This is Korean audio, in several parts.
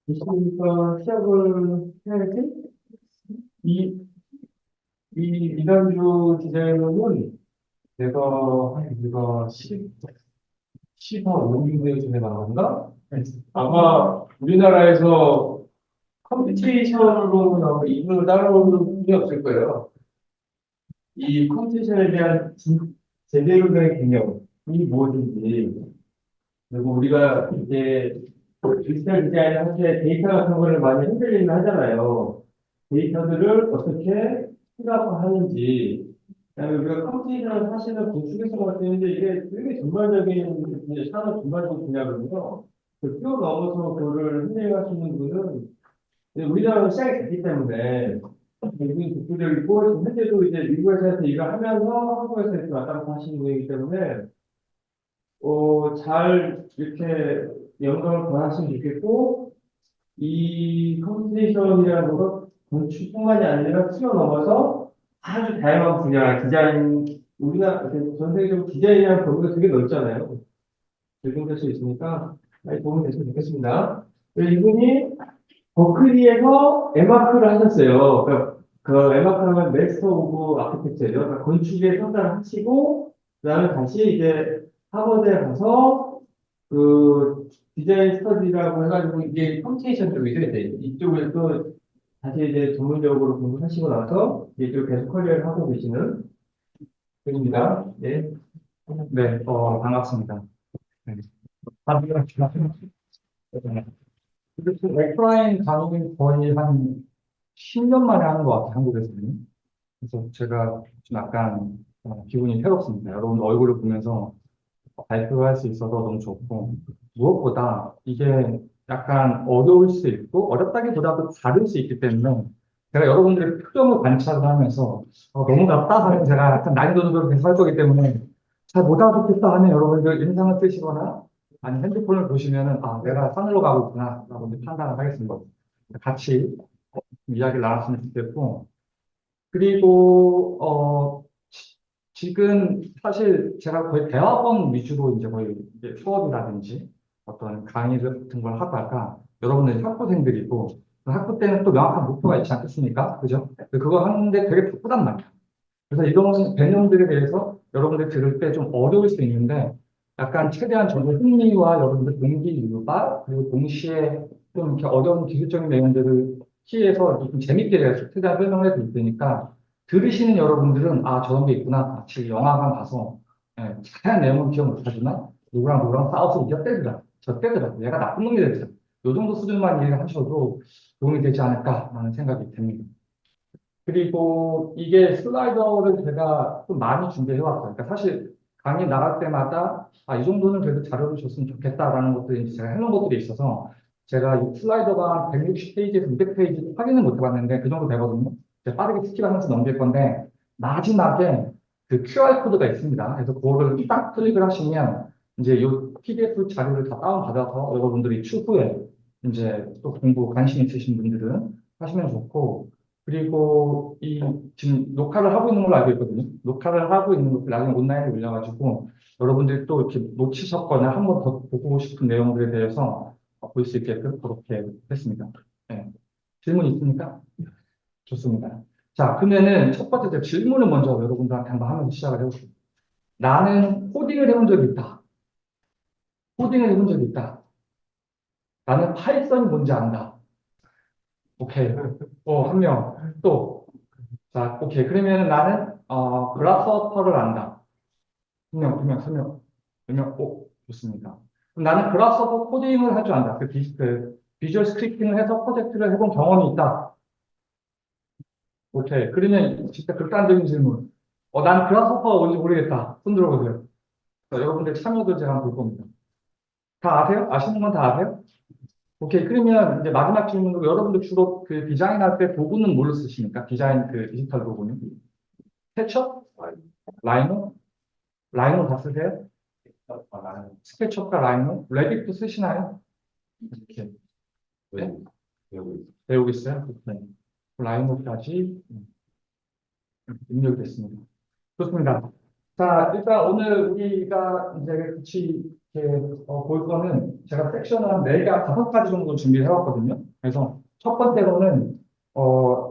있으니까 시작을 해야지. 이, 이단주 디자이너는 내가 10화 5년 전에 나왔나? 아마 우리나라에서 컴퓨테이션으로 나온 이분을 따라오는 분이 없을 거예요. 이 컴퓨테이션에 대한 제대로 된 개념이 무엇인지, 그리고 우리가 이제 디지털 디자인을 할 때 데이터 같은 거를 많이 핸들링을 하잖아요. 데이터들을 어떻게 수납하는지, 그다음에 우리가 컴퓨테이션을 사실은 구축해서 봤는데 이게 되게 전반적인 이제 산업 전반적인 분야거든요. 그 뛰어넘어서 그거를 핸들링하시는 분은 이제 우리나라는 시장이 됐기 때문에 굉장히 독보적이고 현재도 이제 미국 회사에서 일을 하면서 한국에서 이렇게 왔다 갔다 하시는 분이기 때문에 잘 이렇게 영감을 받았으면 좋겠고, 이 컴퓨테이션이라는 것은 건축뿐만이 아니라 뛰어넘어서 아주 다양한 분야, 디자인, 우리나라, 전 세계적으로 디자인이라는 범위가 되게 넓잖아요. 적용될 수 있으니까 많이 도움이 됐으면 좋겠습니다. 그리고 이분이 버클리에서 에마크를 하셨어요. 그 에마크는 마스터 오브 아키텍처죠. 그러니까 건축에 석사를 하시고, 그다음에 다시 이제 하버드에 가서 그 디자인 스터디라고 해가지고 이게 컴퓨테이션 쪽이죠. 이제 이쪽에서 다시 이제 전문적으로 공부하시고 나서 이쪽 계속 커리어를 하고 계시는 분입니다. 예. 네, 반갑습니다. 네. 오프라인 강의 거의 한 10년 만에 하는 것 같아요, 한국에서는. 그래서 제가 좀 약간 기분이 새롭습니다. 여러분 얼굴을 보면서 발표를 할 수 있어서 너무 좋고, 무엇보다 이게 약간 어려울 수 있고, 어렵다기보다도 다를 수 있기 때문에, 제가 여러분들의 표정을 관찰을 하면서, 너무 답답하면 제가 약간 난이도를 계속 할 거기 때문에, 잘 못 알아듣겠다 하면 여러분들 인상을 쓰시거나, 아니 핸드폰을 보시면은, 아, 내가 산으로 가고 있구나, 라고 이제 판단을 하겠습니다. 같이 이야기를 나눴으면 좋겠고, 그리고 지금 사실 제가 거의 대학원 위주로 이제 거의 이제 수업이라든지 어떤 강의를 같은 걸 하다가 여러분들이 학부생들이고 그 학부 때는 또 명확한 목표가 있지 않겠습니까? 그죠? 그거 하는데 되게 바쁘단 말이야. 그래서 이런 개념들에 대해서 여러분들 들을 때 좀 어려울 수 있는데 약간 최대한 저는 흥미와 여러분들 동기 유발 그리고 동시에 좀 이렇게 어려운 기술적인 내용들을 키해서 좀 재밌게 제가 최대한 설명을 해드릴 테니까 들으시는 여러분들은 아 저런 게 있구나 같이 영화관 가서 자세한 내용은 기억 못하지만 누구랑 싸워서 이겼대더라 졌대더라 얘가 나쁜 놈이 됐더라 요 정도 수준만 이해하셔도 도움이 되지 않을까라는 생각이 듭니다. 그리고 이게 슬라이더를 제가 좀 많이 준비해 왔어요. 그러니까 사실 강의 나갈 때마다 아, 이 정도는 그래도 자료를 줬으면 좋겠다라는 것들이 제가 해놓은 것들이 있어서 제가 이 슬라이더가 160페이지에서 200페이지 확인은 못 해봤는데 그 정도 되거든요. 제가 빠르게 스킵하면서 넘길 건데 마지막에 그 QR코드가 있습니다. 그래서 그거를 딱 클릭을 하시면 이제 이 PDF 자료를 다 다운받아서 여러분들이 추후에 이제 또 공부 관심 있으신 분들은 하시면 좋고 그리고 이 지금 녹화를 하고 있는 걸로 알고 있거든요. 녹화를 하고 있는 것을 나중에 온라인에 올려가지고 여러분들이 또 이렇게 놓치셨거나 한 번 더 보고 싶은 내용들에 대해서 볼 수 있게끔 그렇게 했습니다. 네. 질문 있습니까? 좋습니다. 자, 그러면은 첫 번째 제가 질문을 먼저 여러분들한테 한번 하면서 시작을 해볼게요. 나는 코딩을 해본 적이 있다. 코딩을 해본 적이 있다. 나는 파이썬이 뭔지 안다. 오케이. 한 명. 또. 자, 오케이. 그러면 나는, 그라스허퍼를 안다. 한 명, 두 명, 세 명, 네 명, 오, 좋습니다. 그럼 나는 그라스허퍼 코딩을 할 줄 안다. 그 비주얼 스크립팅을 해서 프로젝트를 해본 경험이 있다. 오케이. 그러면 진짜 극단적인 질문. 나는 그라스허퍼가 뭔지 모르겠다. 손 들어보세요. 자, 여러분들 참여도 제가 한번 볼 겁니다. 다 아세요? 아시는 건 다 아세요? 오케이. 그러면 이제 마지막 질문으로 여러분들 주로 그 디자인할 때 도구는 뭘로 쓰십니까? 디자인 그 디지털 도구는? 스케쳐? 라이노? 라이노 다 쓰세요? 스케치업과 라이노? 레빗도 쓰시나요? 이렇게. 네? 배우고 있어요? 네. 라이노까지 입력이 됐습니다. 좋습니다. 자, 일단 오늘 우리가 이제 같이 이렇게 볼 거는 제가 섹션을 한 4개, 5가지 정도 준비를 해왔거든요. 그래서 첫 번째로는,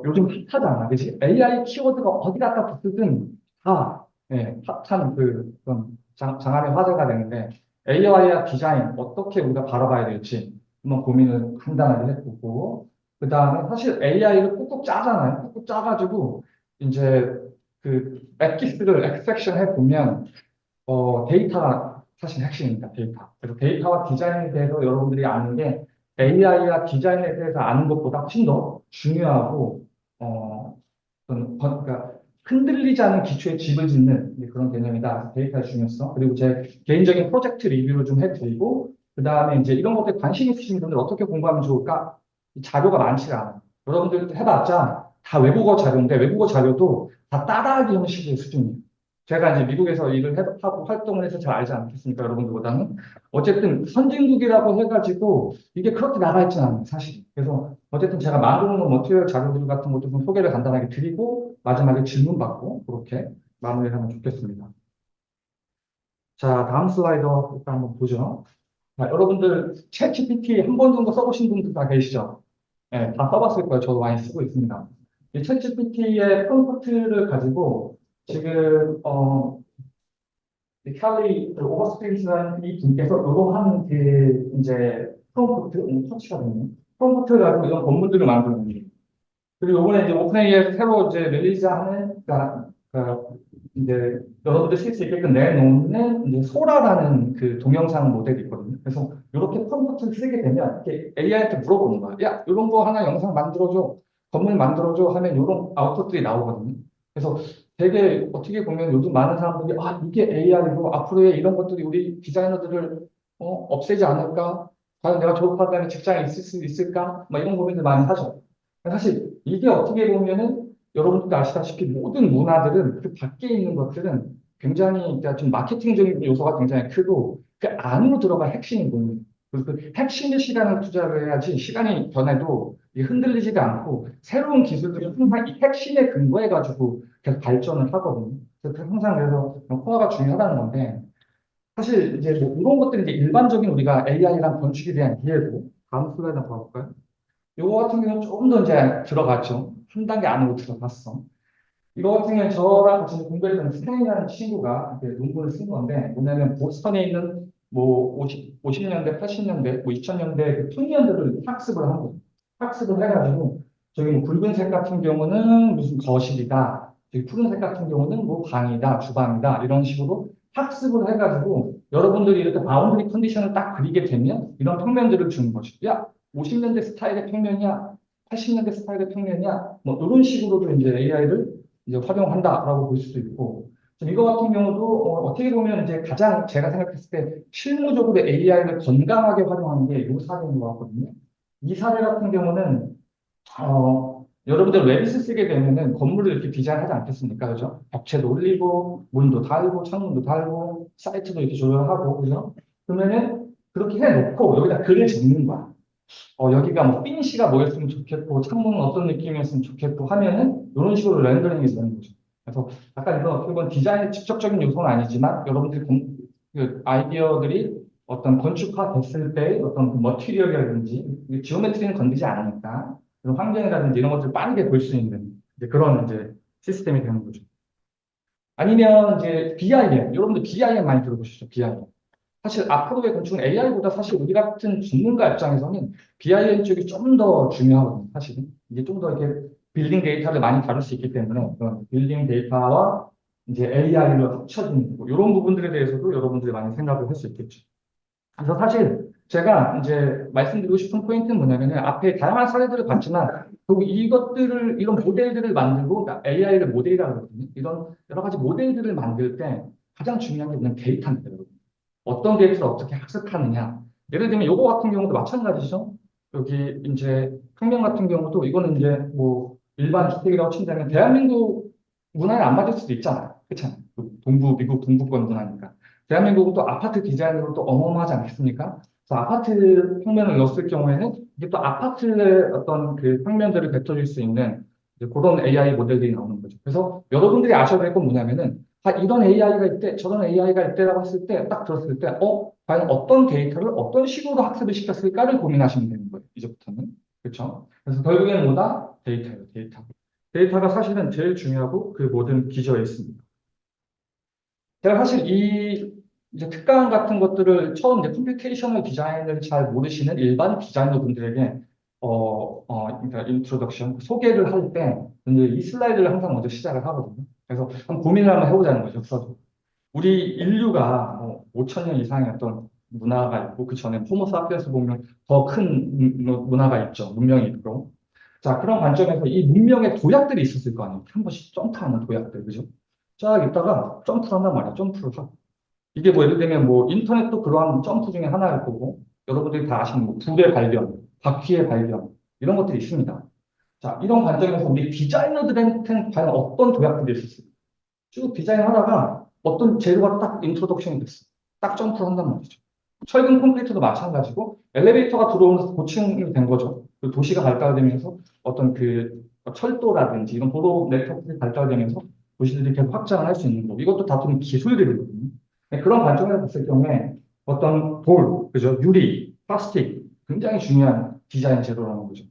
요즘 핫하잖아. 그치? AI 키워드가 어디 갖다 붙든 다, 예, 핫한 그런 장안의 화제가 되는데, AI와 디자인, 어떻게 우리가 바라봐야 될지 한번 고민을 간단하게 해보고, 그 다음에 사실 AI를 꾹꾹 짜잖아요. 꾹꾹 짜가지고, 이제 그 엑기스를 엑스트랙션 해보면, 데이터가 사실 핵심입니다. 데이터. 그래서 데이터와 디자인에 대해서 여러분들이 아는 게 AI와 디자인에 대해서 아는 것보다 훨씬 더 중요하고, 그러니까 흔들리지 않는 기초의 집을 짓는 이제 그런 개념이다. 데이터의 중요성. 그리고 제 개인적인 프로젝트 리뷰를 좀 해드리고, 그 다음에 이제 이런 것에 관심 있으신 분들 어떻게 공부하면 좋을까? 이 자료가 많지가 않아요. 여러분들 해봤자 다 외국어 자료인데 외국어 자료도 다 따라하기 형식의 수준이에요. 제가 이제 미국에서 일을 하고 활동을 해서 잘 알지 않겠습니까? 여러분들보다는. 어쨌든 선진국이라고 해가지고 이게 그렇게 나가 있지는 않아요, 사실. 그래서 어쨌든 제가 만드는 머티리얼 자료들 같은 것도 좀 소개를 간단하게 드리고 마지막에 질문 받고 그렇게 마무리를 하면 좋겠습니다. 자, 다음 슬라이더 일단 한번 보죠. 자, 여러분들 챗 GPT 한 번 정도 써보신 분들 다 계시죠? 네, 다 써봤을 거예요. 저도 많이 쓰고 있습니다. 이 챗 GPT의 프롬프트를 가지고 지금 캘리 오버스페이스라는 이 분께서 이러한 이제 프롬프트, 터치가 되는 프롬프트를 가지고 이런 본문들을 만드는 거예요. 그리고 이번에 이제 오픈AI에서 새로 이제 릴리즈하는, 그러니까 이제 여러분들 쓸 수 있게끔 내놓는 이제 소라라는 그 동영상 모델이 있거든요. 그래서 이렇게 프롬프트를 쓰게 되면 이렇게 AI한테 물어보는 거야. 야, 이런 거 하나 영상 만들어줘. 건물 만들어줘 하면 이런 아웃풋들이 나오거든요. 그래서 되게 어떻게 보면 요즘 많은 사람들이 아, 이게 AI고 앞으로의 이런 것들이 우리 디자이너들을 없애지 않을까? 과연 내가 졸업하다면 직장에 있을 수 있을까? 막 이런 고민들 많이 하죠. 사실 이게 어떻게 보면은 여러분들도 아시다시피 모든 문화들은 그 밖에 있는 것들은 굉장히 그러니까 좀 마케팅적인 요소가 굉장히 크고 그 안으로 들어갈 핵심이거든요. 그래서 그 핵심의 시간을 투자를 해야지 시간이 변해도 이게 흔들리지가 않고 새로운 기술들이 항상 이 핵심에 근거해가지고 계속 발전을 하거든요. 그래서 항상 그래서 코어가 중요하다는 건데 사실 이제 뭐 이런 것들이 이제 일반적인 우리가 AI랑 건축에 대한 이해도 다음 슬라이드 한번 봐볼까요? 이거 같은 경우는 조금 더 이제 들어갔죠. 한 단계 안으로 들어갔어. 이거 같은 경우는 저랑 같이 공부했던 스탠이라는 친구가 이렇게 논문을 쓴 건데, 뭐냐면 보스턴에 있는 뭐 50년대, 80년대, 뭐 2000년대 그 청년들을 학습을 한 거예요. 학습을 해가지고, 저기 뭐 붉은색 같은 경우는 무슨 거실이다. 저기 푸른색 같은 경우는 뭐 방이다, 주방이다. 이런 식으로 학습을 해가지고, 여러분들이 이렇게 바운드리 컨디션을 딱 그리게 되면 이런 평면들을 주는 거죠. 야, 50년대 스타일의 평면이야, 80년대 스타일의 평면이야, 뭐 이런 식으로도 이제 AI를 이제 활용한다라고 볼 수도 있고, 좀 이거 같은 경우도 떻게 보면 이제 가장 제가 생각했을 때 실무적으로 AI를 건강하게 활용하는 게 이 사례인 것 같거든요. 이 사례 같은 경우는 여러분들 레빗을 쓰게 되면은 건물을 이렇게 디자인하지 않겠습니까? 그죠? 벽체도 올리고, 문도 달고, 창문도 달고, 사이트도 이렇게 조절하고, 그죠? 그러면은 그렇게 해놓고 여기다 글을 적는 거야. 여기가 뭐 피니시가 뭐였으면 좋겠고 창문은 어떤 느낌이었으면 좋겠고 하면은 이런 식으로 렌더링이 되는 거죠. 그래서 약간 이건 어떻게 보면 디자인의 직접적인 요소는 아니지만 여러분들이 그 아이디어들이 어떤 건축화 됐을 때의 어떤 그 머티리얼이라든지 지오메트리는 건드리지 않으니까 그런 환경이라든지 이런 것들을 빠르게 볼 수 있는 이제 그런 이제 시스템이 되는 거죠. 아니면 이제 BIM, 여러분들 BIM 많이 들어보시죠? BIM. 사실 앞으로의 건축은 AI보다 사실 우리 같은 전문가 입장에서는 BIM 쪽이 좀 더 중요하거든요, 사실은. 이게 좀 더 이렇게 빌딩 데이터를 많이 다룰 수 있기 때문에 그런 빌딩 데이터와 이제 AI를 합쳐진 이런 부분들에 대해서도 여러분들이 많이 생각을 할 수 있겠죠. 그래서 사실 제가 이제 말씀드리고 싶은 포인트는 뭐냐면은 앞에 다양한 사례들을 봤지만 결국 이것들을 이런 모델들을 만들고 AI를 모델이라고 하거든요. 이런 여러 가지 모델들을 만들 때 가장 중요한 게 그냥 데이터입니다, 여러분. 어떤 데이터를 어떻게 학습하느냐. 예를 들면 요거 같은 경우도 마찬가지죠. 여기 이제 평면 같은 경우도 이거는 이제 뭐 일반 주택이라고 친다면 대한민국 문화에 안 맞을 수도 있잖아요. 그렇잖아요. 미국 동부권 문화니까. 대한민국은 또 아파트 디자인으로 또 어마어마하지 않겠습니까? 그래서 아파트 평면을 넣었을 경우에는 이게 또 아파트의 어떤 그 평면들을 뱉어줄 수 있는 이제 그런 AI 모델들이 나오는 거죠. 그래서 여러분들이 아셔야 될 건 뭐냐면은 이런 AI가 있대, 저런 AI가 있대라고 했을 때, 딱 들었을 때, 과연 어떤 데이터를 어떤 식으로 학습을 시켰을까를 고민하시면 되는 거예요. 이제부터는. 그렇죠? 그래서 결국엔 뭐다? 데이터예요, 데이터. 데이터가 사실은 제일 중요하고 그 모든 기저에 있습니다. 제가 사실 이 이제 특강 같은 것들을 처음 이제 컴퓨테이셔널 디자인을 잘 모르시는 일반 디자이너분들에게 그러니까 인트로덕션 소개를 할 때 이제 이 슬라이드를 항상 먼저 시작을 하거든요. 그래서 한번 고민을 한번 해보자는 거죠. 그래서 우리 인류가 뭐 5천 년 이상의 어떤 문화가 있고 그 전에 호모 사피엔스 보면 더 큰 문화가 있죠. 문명이 있고. 자, 그런 관점에서 이 문명의 도약들이 있었을 거 아니에요. 한 번씩 점프하는 도약들, 그죠? 쫙 있다가 점프를 한단 말이에요. 점프를 하고. 이게 뭐 예를 들면 뭐 인터넷도 그러한 점프 중에 하나일 거고, 여러분들이 다 아시는 뭐 불의 발견, 바퀴의 발견, 이런 것들이 있습니다. 자, 이런 관점에서 우리 디자이너들한테는 과연 어떤 도약들이 있었을까? 쭉 디자인하다가 어떤 재료가 딱 인트로덕션이 됐어. 딱 점프를 한단 말이죠. 철근 콘크리트도 마찬가지고 엘리베이터가 들어오면서 고층이 된 거죠. 그 도시가 발달되면서 어떤 그 철도라든지 이런 도로 네트워크가 발달되면서 도시들이 계속 확장을 할 수 있는 거고 이것도 다 좀 기술들이거든요. 네, 그런 관점에서 봤을 경우에 어떤 돌, 그죠? 유리, 플라스틱 굉장히 중요한 디자인 재료라는 거죠.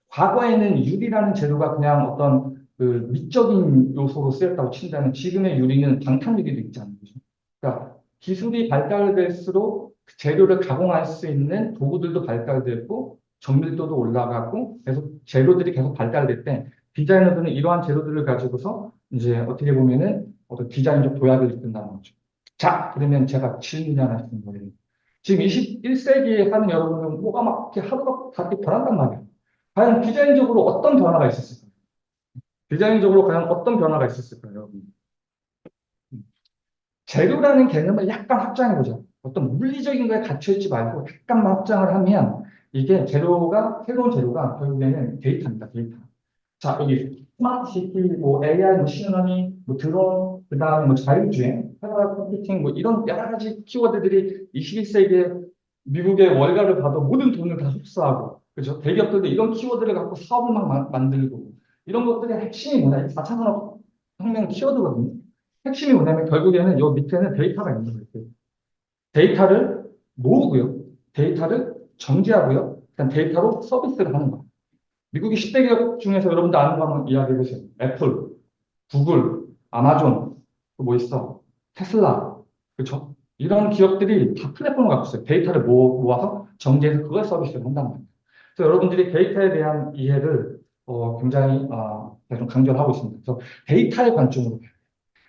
과거에는 유리라는 재료가 그냥 어떤 그 미적인 요소로 쓰였다고 친다면 지금의 유리는 방탄 유리도 있잖아요. 그죠? 그러니까 기술이 발달될수록 그 재료를 가공할 수 있는 도구들도 발달됐고 정밀도도 올라가고 계속 재료들이 계속 발달될 때 디자이너들은 이러한 재료들을 가지고서 이제 어떻게 보면은 어떤 디자인적 도약을 이끈다는 거죠. 자, 그러면 제가 질문이 하나 있는 거예요. 지금 21세기에 사는 여러분은 뭐가 막 이렇게 하루가 다 이렇게 변한단 말이에요. 과연 디자인적으로 어떤 변화가 있었을까요? 디자인적으로 과연 어떤 변화가 있었을까요? 재료라는 개념을 약간 확장해보자. 어떤 물리적인 거에 갇혀있지 말고 약간만 확장을 하면 이게 재료가, 새로운 재료가 결국에는 데이터입니다, 데이터. 자, 여기 스마트 시티, 뭐 AI, 머신러닝, 뭐 드론, 그 다음에 뭐 자율주행, 패러럴 컴퓨팅, 뭐 이런 여러 가지 키워드들이 21세기에 미국의 월가를 봐도 모든 돈을 다 흡수하고, 그죠? 대기업들도 이런 키워드를 갖고 사업을 막 만들고, 이런 것들의 핵심이 뭐냐? 4차 산업혁명 키워드거든요. 핵심이 뭐냐면 결국에는 요 밑에는 데이터가 있는 거예요. 데이터를 모으고요. 데이터를 정지하고요. 그냥 데이터로 서비스를 하는 거예요. 미국의 10대 기업 중에서 여러분들 아는 거 한번 이야기해 보세요. 애플, 구글, 아마존, 또 뭐 있어? 테슬라, 그렇죠? 이런 기업들이 다 플랫폼을 갖고 있어요. 데이터를 모아서 정제해서 그걸 서비스를 한단 말이에요. 그래서 여러분들이 데이터에 대한 이해를 굉장히 좀 강조를 하고 있습니다. 그래서 데이터의 관점으로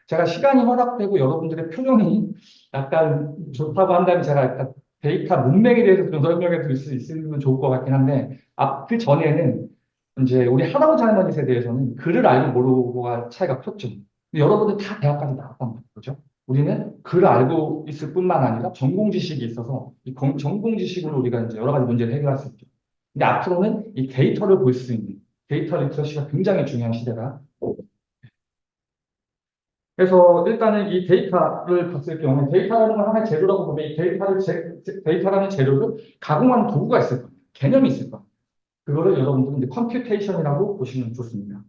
제가 시간이 허락되고 여러분들의 표정이 약간 좋다고 한다면 제가 약간 데이터 문맥에 대해서 좀 설명해 드릴 수 있으면 좋을 것 같긴 한데, 그 전에는 이제 우리 할아버지 할머니 세대에서는 글을 알고 모르고가 차이가 컸죠. 근데 여러분들 다 대학까지 나왔단 말이죠. 그죠? 우리는 글을 알고 있을 뿐만 아니라 전공 지식이 있어서 이 전공 지식으로 우리가 이제 여러 가지 문제를 해결할 수 있죠. 근데 앞으로는 이 데이터를 볼 수 있는 데이터 리터러시가 굉장히 중요한 시대가 그래서 일단은 이 데이터를 봤을 경우에 데이터라는 건 하나의 재료라고 보면 이 데이터라는 재료를 가공하는 도구가 있을 거예요. 개념이 있을 거예요. 그거를 여러분들은 이제 컴퓨테이션이라고 보시면 좋습니다.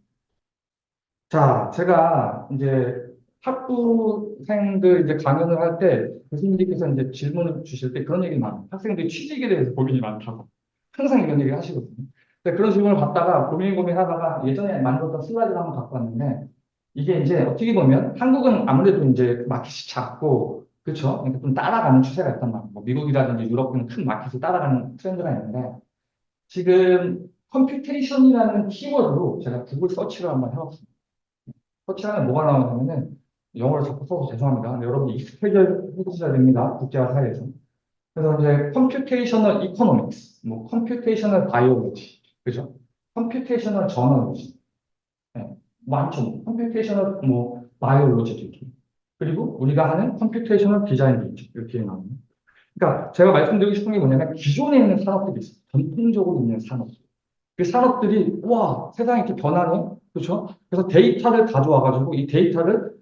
자, 제가 이제 학부생들 이제 강연을 할 때 교수님들께서 이제 질문을 주실 때 그런 얘기 많아요. 학생들이 취직에 대해서 고민이 많다고. 항상 이런 얘기 하시거든요. 근데 그런 질문을 받다가 고민하다가 예전에 만들었던 슬라이드를 한번 갖고 왔는데 이게 이제 어떻게 보면 한국은 아무래도 이제 마켓이 작고 그렇죠? 그러니까 좀 따라가는 추세가 있단 말이에요. 뭐 미국이라든지 유럽은 큰 마켓을 따라가는 트렌드가 있는데 지금 컴퓨테이션이라는 키워드로 제가 구글 서치를 한번 해봤습니다. 서치하면 뭐가 나오냐면은 영어를 자꾸 써서 죄송합니다. 근데 여러분 익숙해져야 됩니다. 국제화 사회에서. 그래서 이제 컴퓨테이셔널 이코노믹스, 뭐 컴퓨테이셔널 바이올로지, 그죠? 컴퓨테이셔널 저널리즘, 네. 많죠. 컴퓨테이셔널 뭐 바이올로지도 있고. 그리고 우리가 하는 컴퓨테이셔널 디자인도 있죠. 이렇게 나오는. 그러니까 제가 말씀드리고 싶은 게 뭐냐면 기존에 있는 산업들이 있어요. 전통적으로 있는 산업. 그 산업들이 와 세상이 이렇게 변하네 그렇죠? 그래서 데이터를 가져와가지고 이 데이터를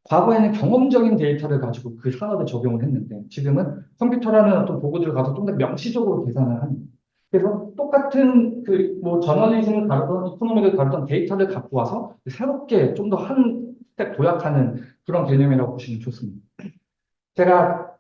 과거에는 경험적인 데이터를 가지고 그 산업에 적용을 했는데 지금은 컴퓨터라는 어떤 도구들을 가지고 좀 더 명시적으로 계산을 하는 그래서 똑같은 그 뭐 저널리즘을 다루던 이코노미를 다루던 데이터를 갖고 와서 새롭게 좀 더 한 스텝 도약하는 그런 개념이라고 보시면 좋습니다. 제가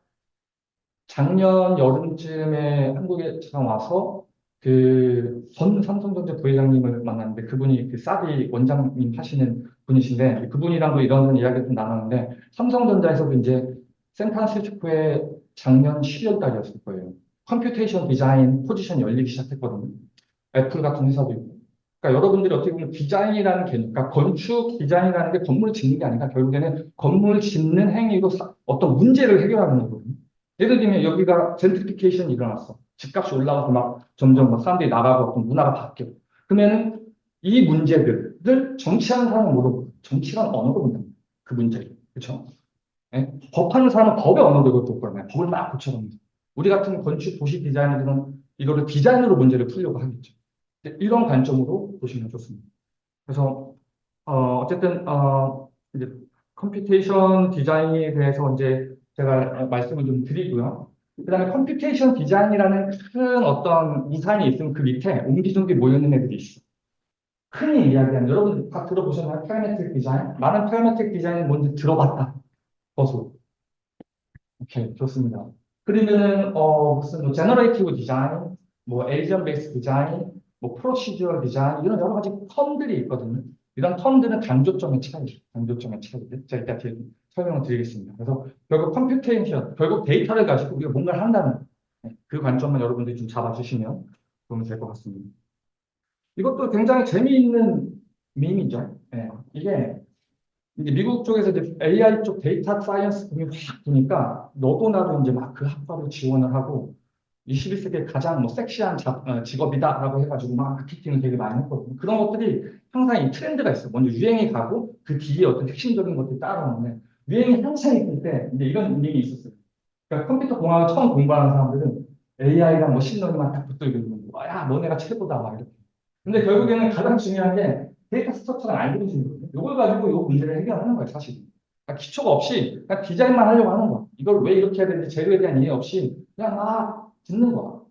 작년 여름쯤에 한국에 잠깐 와서 그 전 삼성전자 부회장님을 만났는데 그분이 그 사디 원장님 하시는 분이신데 그분이랑도 이런 이야기를 좀 나눴는데 삼성전자에서도 이제 샌프란시스코에 작년 12월 달이었을 거예요. 컴퓨테이션 디자인 포지션이 열리기 시작했거든요. 애플 같은 회사도 있고. 그러니까 여러분들이 어떻게 보면 디자인이라는 개념, 그러니까 건축 디자인이라는 게 건물을 짓는 게 아니라 결국에는 건물 짓는 행위로 어떤 문제를 해결하는 거거든요. 예를 들면 여기가 젠트리피케이션이 일어났어. 집값이 올라가서 막 점점 막 사람들이 나가고 어떤 문화가 바뀌어. 그러면은 이 문제들을 정치하는 사람은 모르고 정치란 언어로 본답니다. 그 문제를. 그렇죠? 예? 법하는 사람은 법의 언어로 이걸 볼 거잖아요. 법을 막 고쳐갑니다. 우리 같은 건축 도시 디자이너들은 이거를 디자인으로 문제를 풀려고 하겠죠. 이런 관점으로 보시면 좋습니다. 그래서 어쨌든 이제 컴퓨테이션 디자인에 대해서 이제 제가 말씀을 좀 드리고요. 그다음에 컴퓨테이션 디자인이라는 큰 어떤 우산이 있으면 그 밑에 옹기종기 모여있는 애들이 있어. 흔히 이야기하는 여러분 다 들어보셨나요? 파라메트릭 디자인? 나는 파라메트릭 디자인은 뭔지 들어봤다. 거수. 오케이, 좋습니다. 그러면은 무슨 뭐 제너레이티브 디자인, 뭐 에이전 베이스 디자인, 뭐 프로시저럴 디자인 이런 여러 가지 텀들이 있거든요. 이런 텀들은 강조점의 차이, 강조점의 차이들. 제가 이따 뒤에 설명을 드리겠습니다. 그래서 결국 컴퓨테이션, 결국 데이터를 가지고 우리가 뭔가를 한다는 그 관점만 여러분들이 좀 잡아주시면 도움이 될 것 같습니다. 이것도 굉장히 재미있는 밈이죠. 예, 이제 미국 쪽에서 이제 AI 쪽 데이터 사이언스 붐이 확 부니까 너도 나도 이제 막 그 학과를 지원을 하고 21세기의 가장 뭐 섹시한 직업이다라고 해가지고 막 마케팅을 되게 많이 했거든요. 그런 것들이 항상 이 트렌드가 있어요. 먼저 유행이 가고 그 뒤에 어떤 핵심적인 것들이 따라오는데 유행이 항상 있을 때 이제 이런 일이 있었어요. 그러니까 컴퓨터 공학을 처음 공부하는 사람들은 AI랑 머신러닝만 딱 붙들고 있는 거야. 야, 너네가 최고다 막 이렇게. 근데 결국에는 가장 중요한 게 데이터 스트럭처랑 알고리즘이거든요. 이걸 가지고 이 문제를 해결하는 거예요, 사실. 그러니까 기초가 없이 그냥 디자인만 하려고 하는 거야. 이걸 왜 이렇게 해야 되는지 재료에 대한 이해 없이 그냥 막 짓는 거야.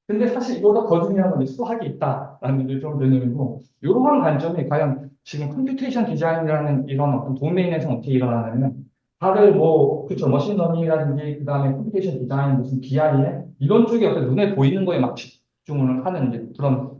근데 사실 이거보다 더 중요한 건 수학이 있다라는 게 좀 개념이고, 이러한 관점이 과연 지금 컴퓨테이션 디자인이라는 이런 어떤 도메인에서 어떻게 일어나냐면, 다들 뭐, 그쵸, 머신러닝이라든지, 그 다음에 컴퓨테이션 디자인, 무슨 BI에, 이런 쪽에 어떤 눈에 보이는 거에 막 집중을 하는 이제 그런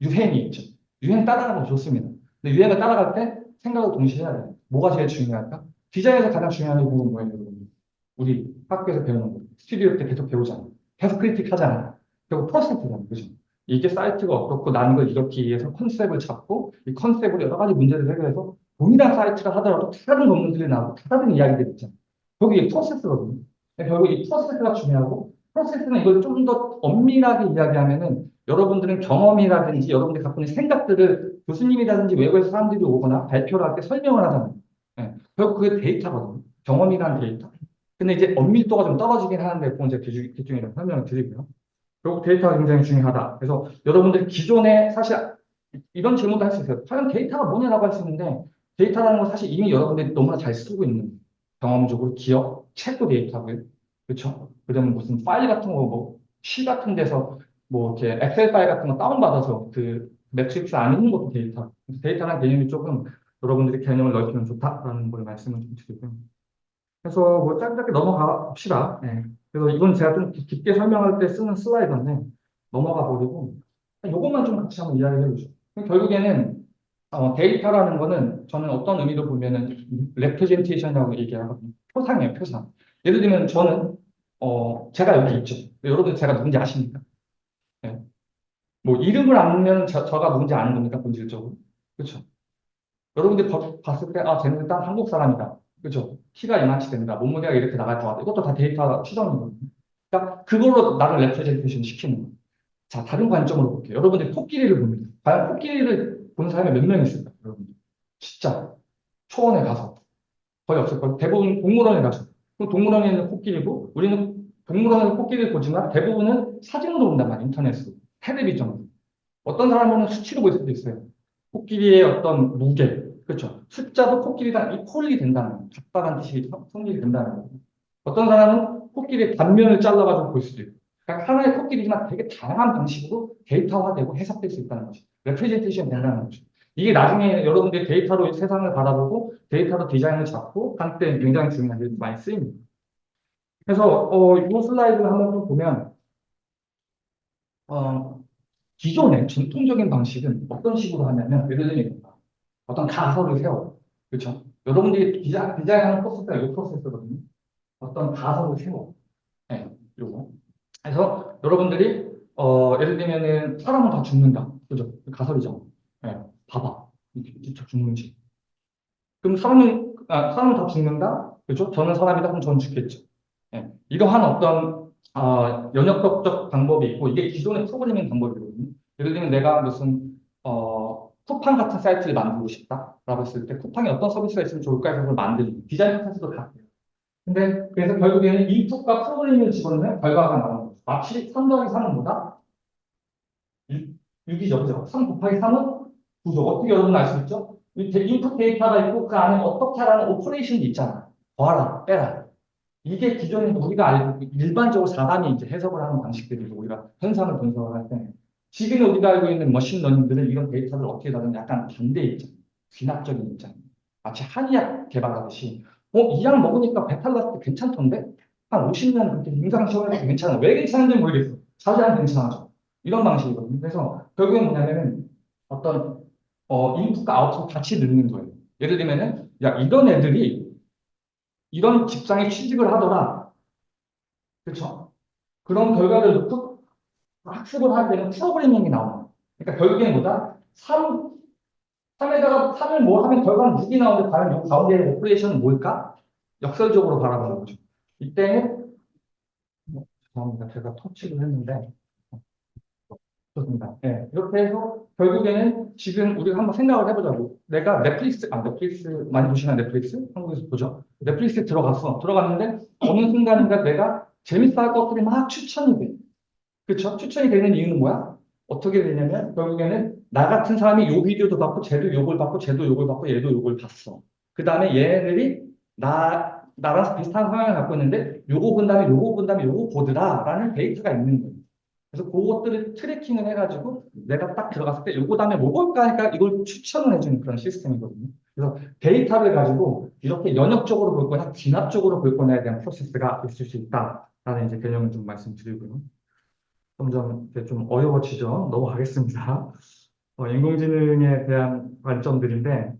유행이 있죠. 유행 따라가는 거 좋습니다. 근데 유행을 따라갈 때 생각을 동시에 해야 돼요. 뭐가 제일 중요할까? 디자인에서 가장 중요한 게 뭐예요, 여러분? 우리 학교에서 배우는 거. 스튜디오 때 계속 배우잖아. 계속 크리틱 하잖아. 결국 프로세스잖아요. 그죠? 이게 사이트가 어떻고 나는 걸 이렇게 위해서 컨셉을 잡고 이 컨셉으로 여러 가지 문제를 해결해서 동일한 사이트를 하더라도 다른 논문들이 나오고 다른 이야기들이 있잖아요. 결국 이 프로세스거든요. 결국 이 프로세스가 중요하고 프로세스는 이걸 좀 더 엄밀하게 이야기하면은 여러분들은 경험이라든지 여러분들이 갖고 있는 생각들을 교수님이라든지 외부에서 사람들이 오거나 발표를 할 때 설명을 하잖아요. 결국 그게 데이터거든요. 경험이라는 데이터. 근데 이제 엄밀도가 좀 떨어지긴 하는데 그건 제가 뒤중에 좀 설명을 드리고요. 결국 데이터가 굉장히 중요하다. 그래서 여러분들이 기존에 사실 이런 질문도 할 수 있어요. 과연 데이터가 뭐냐라고 할 수 있는데 데이터라는 건 사실 이미 여러분들이 너무나 잘 쓰고 있는 경험적으로 기억, 책도 데이터고요. 그렇죠? 그다음에 무슨 파일 같은 거, 뭐, 시 같은 데서 뭐 이렇게 엑셀 파일 같은 거 다운받아서 그 매트릭스 안에 있는 것도 데이터. 그래서 데이터라는 개념이 조금 여러분들이 개념을 넓히면 좋다라는 걸 말씀을 좀 드리고요. 그래서 뭐 짧게 넘어가 봅시다. 네. 그래서 이건 제가 좀 깊게 설명할 때 쓰는 슬라이드인데 넘어가 버리고 이것만 좀 같이 한번 이야기해 보죠. 결국에는 데이터라는 거는 저는 어떤 의미로 보면은 레프레젠테이션이라고 얘기하거든요. 표상이에요, 표상. 예를 들면 저는 제가 여기 있죠. 여러분 제가 누군지 아십니까? 네. 뭐 이름을 알면 저가 누군지 아는 겁니까, 본질적으로? 그렇죠. 여러분들이 봤을 때, 아, 쟤는 딱 한국 사람이다. 그죠? 키가 이만치 된다. 몸무게가 이렇게 나갈 것 같다. 이것도 다 데이터 추정이거든요. 그러니까 그걸로 나를 레프레젠테이션 시키는 거예요. 자, 다른 관점으로 볼게요. 여러분들이 코끼리를 봅니다. 과연 코끼리를 본 사람이 몇 명 있을까? 여러분들. 진짜. 초원에 가서. 거의 없을 거예요. 대부분 동물원에 가서. 그럼 동물원에 있는 코끼리고, 우리는 동물원에서 코끼리를 보지만 대부분은 사진으로 본단 말이에요. 인터넷으로. 텔레비전으로. 어떤 사람은 수치로 볼 수도 있어요. 코끼리의 어떤 무게, 그렇죠? 숫자도 코끼리랑 이퀄이 된다는 거예요. 같다는 뜻이 성립이 된다는 거예요. 어떤 사람은 코끼리의 단면을 잘라가지고 볼 수도 있고. 그러니까 하나의 코끼리지만 되게 다양한 방식으로 데이터화되고 해석될 수 있다는 거죠. 레프레젠테이션 된다는 거죠. 이게 나중에 여러분들이 데이터로 세상을 바라보고 데이터로 디자인을 잡고 할 때 굉장히 중요한 게 많이 쓰입니다. 그래서 이 슬라이드를 한번 좀 보면 어, 기존의 전통적인 방식은 어떤 식으로 하냐면 예를 들면 어떤 가설을 세워. 그렇죠? 여러분들이 디자인하는 프로세스가 이 프로세스거든요. 어떤 가설을 세워. 네, 요거. 그래서 여러분들이 예를 들면은 사람은 다 죽는다. 그죠? 가설이죠. 예, 봐봐. 이게 진짜 죽는지. 그럼 사람은 다 죽는다. 그죠? 저는 사람이다. 그럼 저는 죽겠죠. 예, 이러한 어떤 연역법적 방법이 있고 이게 기존의 프로그래밍 방법이거든요. 예를 들면 내가 무슨 쿠팡 같은 사이트를 만들고 싶다라고 했을 때 쿠팡에 어떤 서비스가 있으면 좋을까 해서 그걸 만드는 디자인 프로세스도 같아요. 근데 그래서 결국에는 인풋과 프로그래밍을 집어넣으면 결과가 나오는 거죠. 마치 3 더하기 3은 뭐다? 6, 이죠 그죠? 3 곱하기 3은 9죠. 어떻게 여러분 알 수 있죠? 인풋 데이터가 있고 그 안에 어떻게 하라는 오퍼레이션이 있잖아. 더하라, 빼라. 이게 기존에 우리가 알고 일반적으로 사람이 이제 해석을 하는 방식들이고 우리가 현상을 분석을 할 때 지금 우리가 알고 있는 머신러닝들은 이런 데이터를 어떻게 다루냐 약간 반대의 입장, 귀납적인 입장. 마치 한의학 개발하듯이 이 약 먹으니까 배탈 났을 때 괜찮던데 한 50년 그렇게 임상 시험해도 괜찮아. 왜 괜찮은지 모르겠어. 자세한 괜찮아져. 이런 방식이거든요. 그래서 결국엔 뭐냐면은 어떤 인풋과 아웃풋 같이 넣는 거예요. 예를 들면은 야 이런 애들이 이런 직장에 취직을 하더라. 그렇죠? 그런 결과를 놓고 학습을 할 때는 프로그래밍이 나오는. 그러니까 결국엔 뭐다? 3에다가 3을 뭐 하면 결과는 6이 나오는데 과연 이 가운데의 오퍼레이션은 뭘까? 역설적으로 바라보는 거죠. 이때는 죄송합니다. 제가 터치를 했는데 좋습니다. 네, 이렇게 해서 결국에는 지금 우리가 한번 생각을 해보자고. 내가 넷플릭스 많이 보시나요? 넷플릭스? 한국에서 보죠. 넷플릭스에 들어갔는데 어느 순간인가 내가 재밌어 할 것들이 막 추천이 돼. 그렇죠? 추천이 되는 이유는 뭐야? 어떻게 되냐면 결국에는 나 같은 사람이 요 비디오도 봤고 쟤도 욕을 받고 쟤도 욕을 받고 얘도 욕을 봤어. 그 다음에 얘네들이 나랑 비슷한 성향을 갖고 있는데 요거 본 다음에 요거 본 다음에 요거 보더라라는 데이터가 있는 거예요. 그래서 그것들을 트래킹을 해가지고 내가 딱 들어갔을 때 요거 다음에 뭐 볼까 하니까 이걸 추천을 해주는 그런 시스템이거든요. 그래서 데이터를 가지고 이렇게 연역적으로 볼 거냐 진압적으로 볼 거냐에 대한 프로세스가 있을 수 있다라는 이제 개념을 좀 말씀드리고요. 점점 이제 좀 어려워지죠. 넘어가겠습니다. 인공지능에 대한 관점들인데,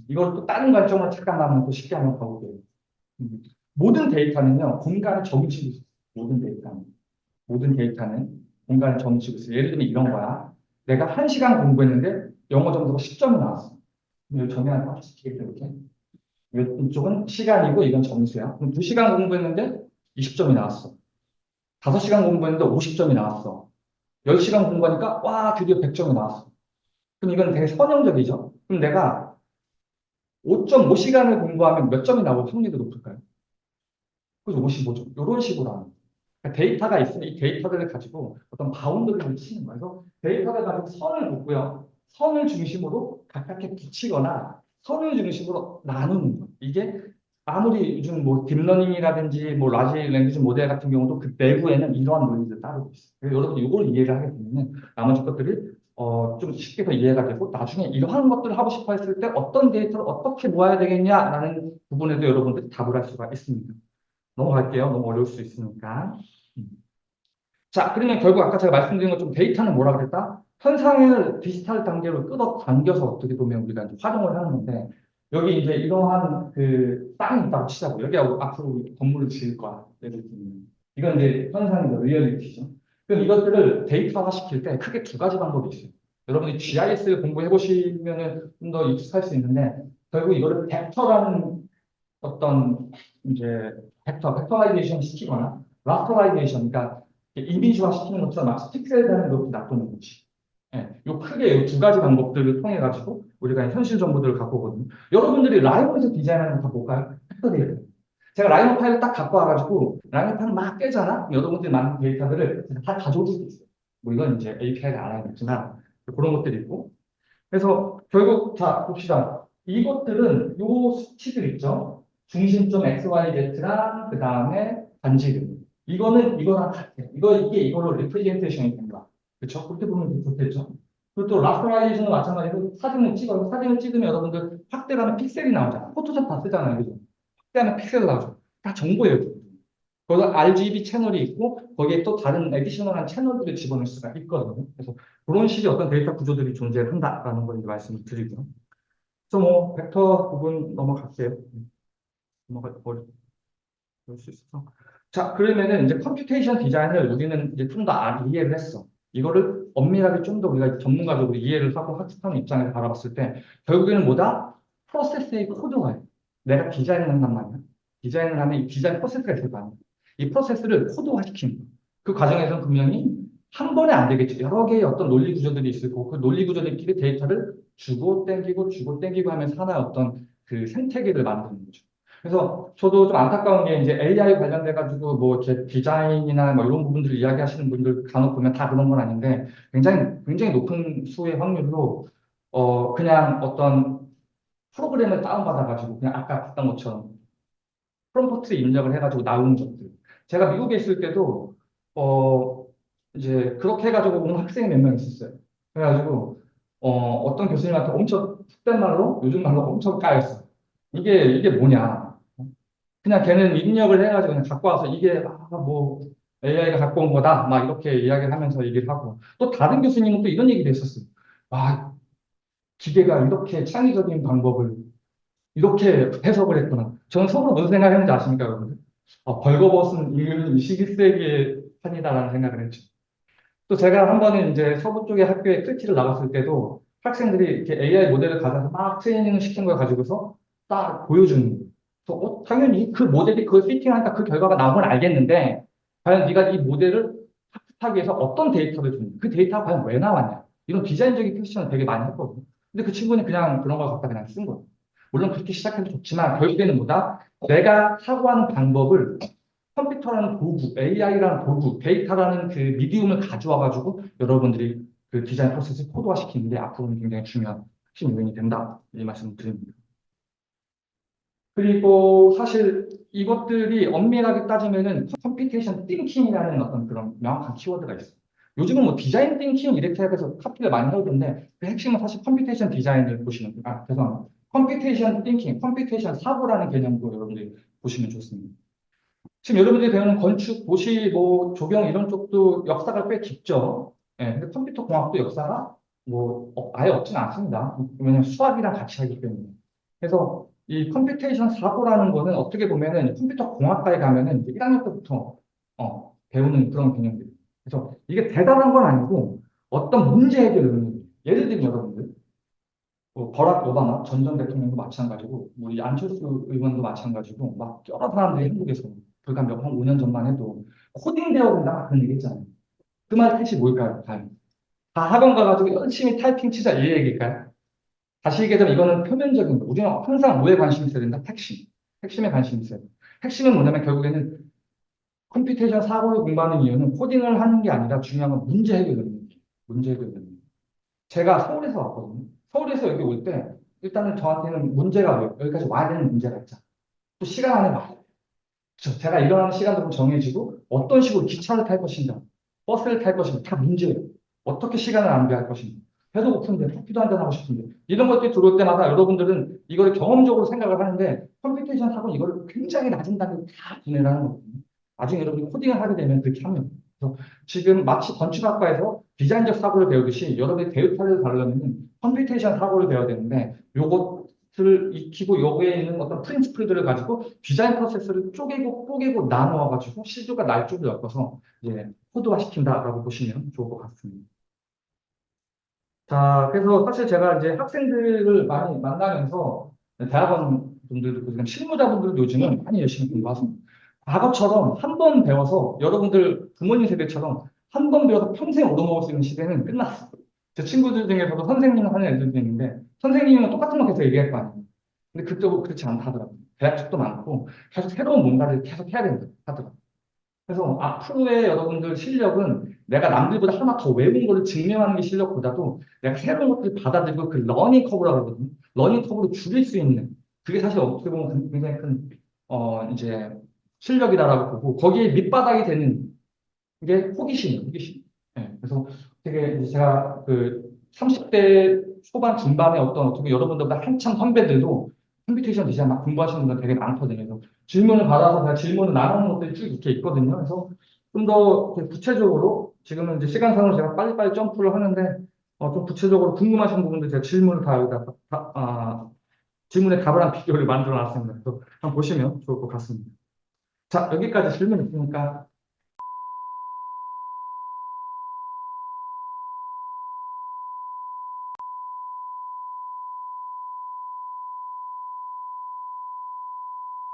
이걸 또 다른 관점으로 잠깐 나면 또 쉽게 한번 가볼게요. 음, 모든 데이터는요, 공간을 정치고 있어요. 모든 데이터는. 모든 데이터는 공간을 정치고 있어요. 예를 들면 이런 거야. 내가 1시간 공부했는데 영어 점수가 10점이 나왔어. 그럼 점이 하나 딱 시키겠죠, 이렇게. 이쪽은 시간이고 이건 점수야. 그럼 2시간 공부했는데 20점이 나왔어. 5시간 공부했는데 50점이 나왔어. 10시간 공부하니까 와 드디어 100점이 나왔어. 그럼 이건 되게 선형적이죠. 그럼 내가 5.5시간을 공부하면 몇 점이 나올 확률이 높을까요? 그래서 55점. 이런 식으로 하는 거예요. 그러니까 데이터가 있으면 이 데이터들을 가지고 어떤 바운더리를 치는 거예요. 그래서 데이터를 가지고 선을 긋고요. 선을 중심으로 가깝게 붙이거나 선을 중심으로 나누는 거예요. 이게 아무리 요즘 뭐 딥러닝이라든지 뭐 라지 랭귀지 모델 같은 경우도 그 내부에는 이러한 논리를 따르고 있어요. 그래서 여러분들 이걸 이해를 하게 되면 나머지 것들이 좀 쉽게 더 이해가 되고 나중에 이러한 것들을 하고 싶어 했을 때 어떤 데이터를 어떻게 모아야 되겠냐라는 부분에도 여러분들이 답을 할 수가 있습니다. 넘어갈게요. 너무 어려울 수 있으니까. 음. 자, 그러면 결국 아까 제가 말씀드린 것처럼 데이터는 뭐라 그랬다? 현상을 디지털 단계로 끌어당겨서 어떻게 보면 우리가 이제 활용을 하는 건데 여기 이제 이러한 그 땅이 있다고 치자고 여기 앞으로 건물을 지을 거야. 예를 들면 이건 이제 현상이죠. 리얼리티죠. 그럼 이것들을 데이터화 시킬 때 크게 두 가지 방법이 있어요. 여러분이 GIS 공부해 보시면은 좀 더 익숙할 수 있는데 결국 이거를 벡터라는 어떤 이제 벡터라이제이션 시키거나 라스터라이제이션, 그러니까 이미지화 시키는 것처럼 마치 픽셀 단위로 이렇게 놔두는 거지. 예, 요 크게 이 두 가지 방법들을 통해 가지고 우리가 현실 정보들을 갖고 오거든요. 여러분들이 라이노에서 디자인하는 거 다 볼까요? 팩터리예요. 제가 라이노 파일을 딱 갖고 와가지고 라이노 파일을 막 깨잖아. 여러분들이 만든 데이터들을 다 가져올 수도 있어요. 뭐 이건 이제 API를 알아야겠지만 그런 것들이 있고. 그래서 결국 자 봅시다. 이것들은 요 수치들 있죠. 중심점 XYZ랑 그 다음에 반지름. 이거는 이거랑 같아. 이게 이걸로 리프레젠테이션이 된 거야. 그렇죠? 그렇게 보면 좋겠죠. 그리고 또 라스터라이제이션도 마찬가지로 사진을 찍어요. 사진을 찍으면 여러분들 확대하면 픽셀이 나오잖아. 포토샵 다 쓰잖아요. 그죠? 확대하면 픽셀 나오죠. 다 정보예요. 거기서 RGB 채널이 있고 거기에 또 다른 애디셔널한 채널들을 집어넣을 수가 있거든요. 그래서 그런 식의 어떤 데이터 구조들이 존재한다라는 걸 이제 말씀을 드리고요. 그래서 뭐 벡터 부분 넘어갈게요. 넘어갈 수 있어서. 자, 그러면은 이제 컴퓨테이션 디자인을 우리는 이제 좀 더 이해를 했어. 이거를 엄밀하게 좀 더 우리가 전문가적으로 이해를 하고 학습하는 입장에서 바라봤을 때 결국에는 뭐다? 프로세스의 코드화예요. 내가 디자인을 한단 말이야. 디자인을 하면 이 디자인 프로세스가 있을 거 아니야. 이 프로세스를 코드화시키는 거야. 그 과정에서는 분명히 한 번에 안 되겠죠. 여러 개의 어떤 논리 구조들이 있을 거고 그 논리 구조들끼리 데이터를 주고 땡기고 하면서 하나의 어떤 그 생태계를 만드는 거죠. 그래서 저도 좀 안타까운 게 이제 AI 관련돼 가지고 뭐 이렇게 디자인이나 뭐 이런 부분들을 이야기하시는 분들 간혹 보면 다 그런 건 아닌데 굉장히 높은 수의 확률로 그냥 어떤 프로그램을 다운받아 가지고 그냥 아까 봤던 것처럼 프롬프트 입력을 해가지고 나오는 것들. 제가 미국에 있을 때도 어 이제 그렇게 해가지고 온 학생이 몇 명 있었어요. 그래가지고 어떤 교수님한테 엄청 숙된 말로 요즘 말로 엄청 까였어. 이게 뭐냐? 그냥 걔는 입력을 해가지고 그냥 갖고 와서 이게 뭐 AI가 갖고 온 거다 막 이렇게 이야기를 하면서 얘기를 하고 또 다른 교수님은 또 이런 얘기도 했었어요. 와 기계가 이렇게 창의적인 방법을 이렇게 해석을 했구나. 저는 속으로 무슨 생각을 했는지 아십니까, 여러분들? 벌거벗은 인류는 21세기의 판이다라는 생각을 했죠. 또 제가 한 번은 이제 서부 쪽의 학교에 PT를 나갔을 때도 학생들이 이렇게 AI 모델을 가져서 막 트레이닝을 시킨 걸 가지고서 딱 보여주는 거예요. 그래서 당연히 그 모델이 그걸 피팅하니까 그 결과가 나온 건 알겠는데 과연 네가 이 모델을 학습하기 위해서 어떤 데이터를 주는지 그 데이터가 과연 왜 나왔냐 이런 디자인적인 퀘스천을 되게 많이 했거든요. 근데 그 친구는 그냥 그런 걸 갖다 그냥 쓴 거예요. 물론 그렇게 시작해도 좋지만 결국에는 뭐다? 내가 사고하는 방법을 컴퓨터라는 도구, AI라는 도구, 데이터라는 그 미디움을 가져와 가지고 여러분들이 그 디자인 프로세스를 코드화시키는 게 앞으로는 굉장히 중요한 핵심 요인이 된다. 이 말씀을 드립니다. 그리고 사실 이것들이 엄밀하게 따지면은 컴퓨테이션 띵킹이라는 어떤 그런 명확한 키워드가 있어요. 요즘은 뭐 디자인 띵킹 이렇게 해서 카피를 많이 하던데 그 핵심은 사실 컴퓨테이션 디자인을 보시면 죄송합니다. 컴퓨테이션 띵킹, 컴퓨테이션 사고라는 개념으로 여러분들이 보시면 좋습니다. 지금 여러분들이 배우는 건축, 도시, 뭐 조경 이런 쪽도 역사가 꽤 깊죠. 예, 근데 컴퓨터 공학도 역사가 뭐 아예 없지는 않습니다. 왜냐하면 수학이랑 같이 하기 때문에. 그래서 이 컴퓨테이션 사고라는 거는 어떻게 보면은 컴퓨터 공학과에 가면은 이제 1학년 때부터 배우는 그런 개념들. 그래서 이게 대단한 건 아니고 어떤 문제 해결 능력. 예를 들면 여러분들 뭐 버락 오바마 전 대통령도 마찬가지고 우리 안철수 의원도 마찬가지고 막 여러 사람들이 한국에서 불과 몇 한 5년 전만 해도 코딩 배워야 된다 그런 얘기 했잖아요. 그 말 뜻이 뭘까요? 과연? 다 학원 가가지고 열심히 타이핑 치자 이 얘기일까요? 다시 얘기하자면 이거는 표면적인 거. 우리는 항상 뭐에 관심이 있어야 된다? 핵심. 핵심에 관심이 있어야 돼. 핵심은 뭐냐면 결국에는 컴퓨테이션 사고를 공부하는 이유는 코딩을 하는 게 아니라 중요한 건 문제 해결 능력. 문제 해결 능력. 제가 서울에서 왔거든요. 서울에서 여기 올 때 일단은 저한테는 문제가 뭐예요? 여기까지 와야 되는 문제가 있잖아. 또 시간 안에 와야 돼. 그렇죠? 제가 일어나는 시간도 정해지고 어떤 식으로 기차를 탈 것인가, 버스를 탈 것인가 다 문제예요. 어떻게 시간을 낭비할 것인가. 배도 고픈데 커피도 한잔 하고 싶은데 이런 것들이 들어올 때마다 여러분들은 이걸 경험적으로 생각을 하는데 컴퓨테이션 학원 이걸 굉장히 낮은 단계로 다 진행을 하는 거거든요. 나중에 여러분이 코딩을 하게 되면 그렇게 하면 그래서 지금 마치 건축학과에서 디자인적 사고를 배우듯이 여러분이 데이터를 다루려면 컴퓨테이션 사고를 배워야 되는데 요것을 익히고 여기에 있는 어떤 프린시플들을 가지고 디자인 프로세스를 쪼개고 뽀개고 나누어 가지고 실조가 날조를 엮어서 이제 코드화 시킨다라고 보시면 좋을 것 같습니다. 자, 그래서 사실 제가 이제 학생들을 많이 만나면서 대학원 분들도 그렇고 실무자분들도 요즘은 많이 열심히 공부하십니다. 과거처럼 한 번 배워서 여러분들 부모님 세대처럼 한 번 배워서 평생 얻어먹을 수 있는 시대는 끝났어. 제 친구들 중에서도 선생님 하는 애들도 있는데 선생님은 똑같은 거 계속 얘기할 거 아니에요. 근데 그쪽 그렇지 않다더라고요. 대학 쪽도 많고 계속 새로운 뭔가를 계속 해야 된다 하더라고요. 그래서 앞으로의 여러분들 실력은 내가 남들보다 하나 더 외운 거를 증명하는 게 실력보다도 내가 새로운 것들을 받아들이고 그 러닝 커브라고 하거든요. 러닝 커브로 줄일 수 있는 그게 사실 어떻게 보면 굉장히 큰 이제 실력이다라고 보고 거기에 밑바닥이 되는 게 호기심이에요. 호기심. 예, 그래서 되게 이제 제가 그 30대 초반 중반에 어떻게 여러분들보다 한참 선배들도 컴퓨테이션 디자인 막 공부하시는 분들 되게 많거든요. 그래서 질문을 받아서 그냥 질문을 나누는 것들이 쭉 이렇게 있거든요. 그래서 좀 더 구체적으로 지금은 이제 시간상으로 제가 빨리빨리 점프를 하는데 좀 구체적으로 궁금하신 부분들 제가 질문을 다 여기다 질문에 답을 한 비디오를 만들어 놨습니다. 그래서 한번 보시면 좋을 것 같습니다. 자, 여기까지 질문 있으니까